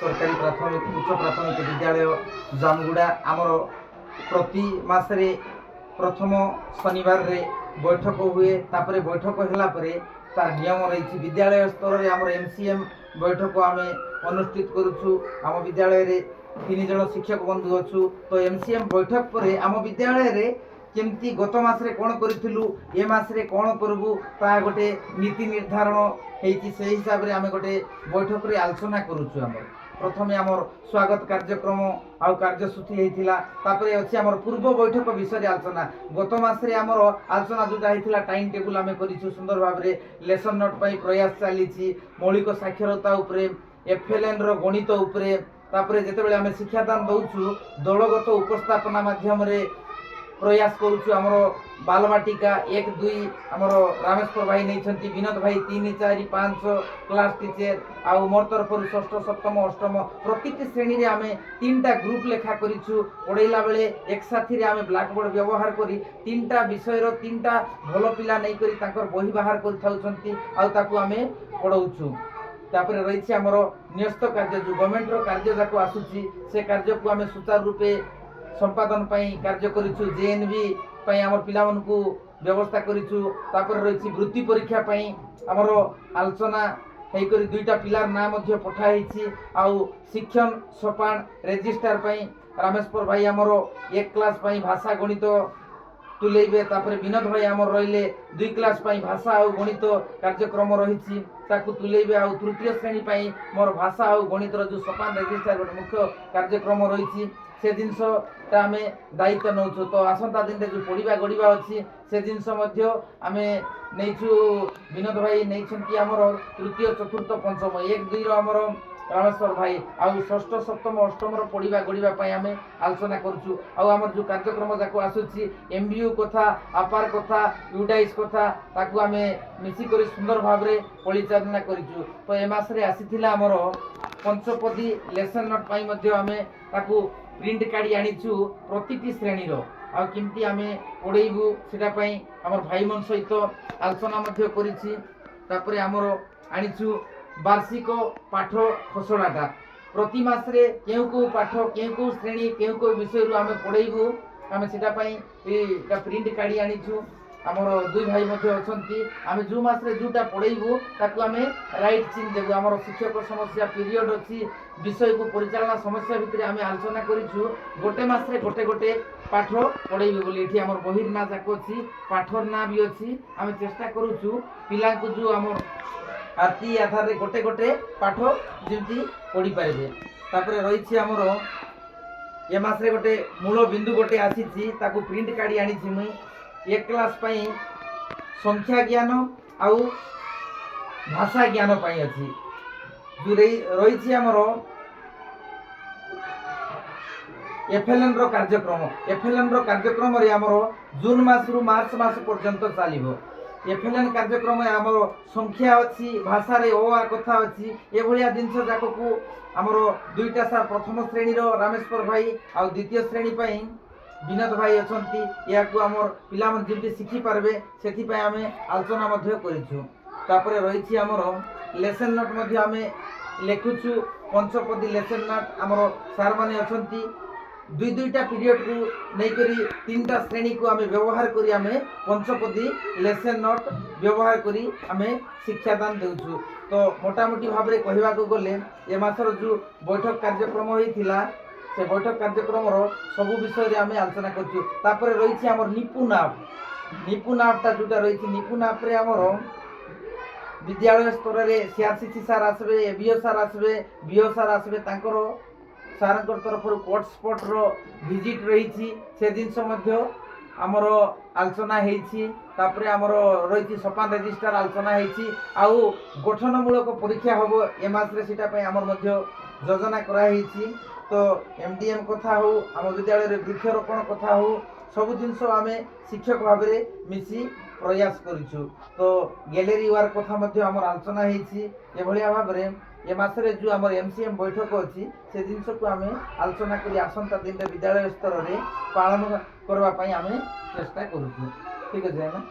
सरकारी प्राथमिक उच्च प्राथमिक विद्यालय जामगुड़ा आमर प्रति मासरे प्रथम शनिवार रे बैठक हुए तापर बैठक होला परे तार नियम रही विद्यालय स्तर में आम एमसीएम बैठक आम अनुष्ठित करुचु आम विद्यालय रे 3 जन शिक्षक बंधु अच्छु तो एमसीएम बैठक पर आम विद्यालय रे केमती गत मासरे कौन करूँ ए मासरे कौन करूँ ता गोटे नीति निर्धारण होती से हिसाब से आम गोटे बैठक रे आलोचना करुचु आम प्रथम आमर स्वागत कार्यक्रम आउ कार्यसूची होता तापर अच्छी आमर पूर्व बैठक विषय आलोचना गत मासरे आमर आलोचना जोटा होता टाइम टेबुल आम करूँ सुंदर भाव में लेसन नोट पर प्रयास चली मौलिक साक्षरता उपरे एफएलएन रो गणित उपरे तापर जितेबाला आम शिक्षादान दौचु दलगत उपस्थापना माध्यम प्रयास करुचु आमर बालबाटिका 1 2 आमर रामेश्वर भाई नहीं विनोद भाई 3 4 5 क्लास टीचर आउ मोर तरफ षष्ठ सप्तम अष्टम प्रति श्रेणी रे आमे 3टा ग्रुप लेखा करिछु पढ़ेला बेले एक साथी रे आमे ब्लैक बोर्ड व्यवहार करी 3टा विषय रो 3टा भलो पिला नै करी ताकर बही बाहर करि थाउछंती आउ ताकू आमे पढौछु तापर रही आमर न्यस्त कार्य जो गवर्नमेंट रो कार्य जाको आसुची से कार्य को आमे सुचारू रूपे संपादन पई कार्य करिछु जेएनबी पई हमर पिला मन को व्यवस्था करिछु तापर रही वृत्ति परीक्षा पई हमर आलोचना हेई करी 2टा पिलार नाम मध्ये पठाइछि आउ शिक्षण सोपान रजिस्टर पई रामेश्वर भाई हमर 1 क्लास पई भाषा गणित तुलेबे तापर विनोद भाई हमर रहिले 2 क्लास पई भाषा और गणित कार्यक्रम रहिछि ताकू तुलेबे आ तृतीय श्रेणी पई मोर भाषा और गणित रो जो सोपान रजिस्टर गोटे मुख्य कार्यक्रम रहिछि से जिनस आम दायित्व नौछु तो आसंता दिन जो पढ़ा गढ़ा अच्छी से जिनस आमे नहींचु विनोद भाई नहीं आमर तृतीय चतुर्थ पंचम 1 2 आमर रामेश्वर भाई आउ षष्ठ सप्तम अष्टम पढ़ा गढ़ा आम आलोचना करुचु आमर जो कार्यक्रम जाको आसुची एमबीयू कथा आपार कथा यूडाइस कथा ताकू आम मिसिक सुंदर भाव में परिचालना करूँ तो ए मासरे आसीथिला आमर पंचपदी लेसन नोट पाई मध्ये आमे ताकू प्रिंट काढ़ी आनीचु प्रति श्रेणी रो आ किमती आमे पढ़ेबू सेटा पई हमर भाई मन सहित आलोचना मध्ये करिछि तापरे हमर आनीचु वार्षिक पाठ खसड़ाटा प्रति मासरे केउ को पाठ केउ को श्रेणी केउ को विषय रो आमे पढ़ेबू आमे सेटा पई एटा प्रिंट काढ़ी आनीचु आमर 2 भाई मध्ये अछंती आमे जो मासरे जोटा पढ़ेबू ताकू आमे राइट चिन्ह देबू आमर शिक्षक समस्या पीरियड अछि विषय को परिचालना समस्या भितर आमे आलोचना करिछु गोटे मासरे गोटे गोटे पाठ पढ़ेबू बोली एठी आमर बहिर ना जाको अछि पाठर ना भी अछि आमे चेष्टा करूछु पिला को जो आमर आरती आधार रे गोटे गोटे पाठ जेमती पढ़ी पारिबे तापरे रहिछि आमर ए मासरे गोटे मूल बिंदु गोटे आसीछि ताकू प्रिंट काढी आनी छि मुई 1 क्लास पई संख्या ज्ञान आउ भाषा ज्ञान पई अछि जो रही आमर एफएलएन रो कार्यक्रम रे आमर जून मास रु मार्च मास पर्यंत चलिबो एफएलएन कार्यक्रम आमर संख्या अच्छी भाषा रे ओ आ कथा अच्छी ए भलिया जिनस जाको को आमर 2टा सार प्रथम श्रेणी रो रामेश्वर भाई आ द्वितीय श्रेणी पई विनोद भाई अछंती या को हमर पिला मन जेमति शिखि पारबे सेथि पय आमे आलोचना मध्ये करिछु तापरे रहिछि हमर लेसन नोट मध्ये आमे लेखुछु पंचपदी लेसन नोट हमर सार माने अछंती 2-2टा पीरियड को नै करी 3टा श्रेणी को आमे व्यवहार करी आमे पंचपदी लेसन नोट व्यवहार करी आमे शिक्षादान देउछु तो मोटामोटी भाव रे कहबा को गले ए मासर जो बैठक कार्यक्रम होइथिला से बैठक कार्यक्रम सबू विषय रे आमे आलोचना करछु तापर रही आमर निपुण आपटा जोटा रही निपुण आप रे आमर विद्यालय स्तर रे सीआरसीसी सार आसबे एबीओ सार आसबे बीओ सार आसबे तांकर सारंकर तरफ कोट स्पॉट रो विजिट रही से जिनस मध्य आमर आलोचना हेछि तापर आमर रही सोपान रजिस्टर आलोचना हेछि आउ गठनमूलक परीक्षा हबो ए मास रे सेटा पय आमर मध्य योजना करा हेछि तो एमडीएम कथा हो आम विद्यालय रे वृक्षरोपण कथा हो सब जिनस आमे शिक्षक भाव में मिसी प्रयास करिछु तो गैलरी वार कथा मध्य आमर आलोचना हेछि ए भलिया भाव में ए मासरे जो आमर एमसीएम बैठक अछि से जिनस को आमे आलोचना करी आसंता दिन विद्यालय स्तर रे पालन करबा पई आमे चेष्टा करूछु ठीक अछि ना।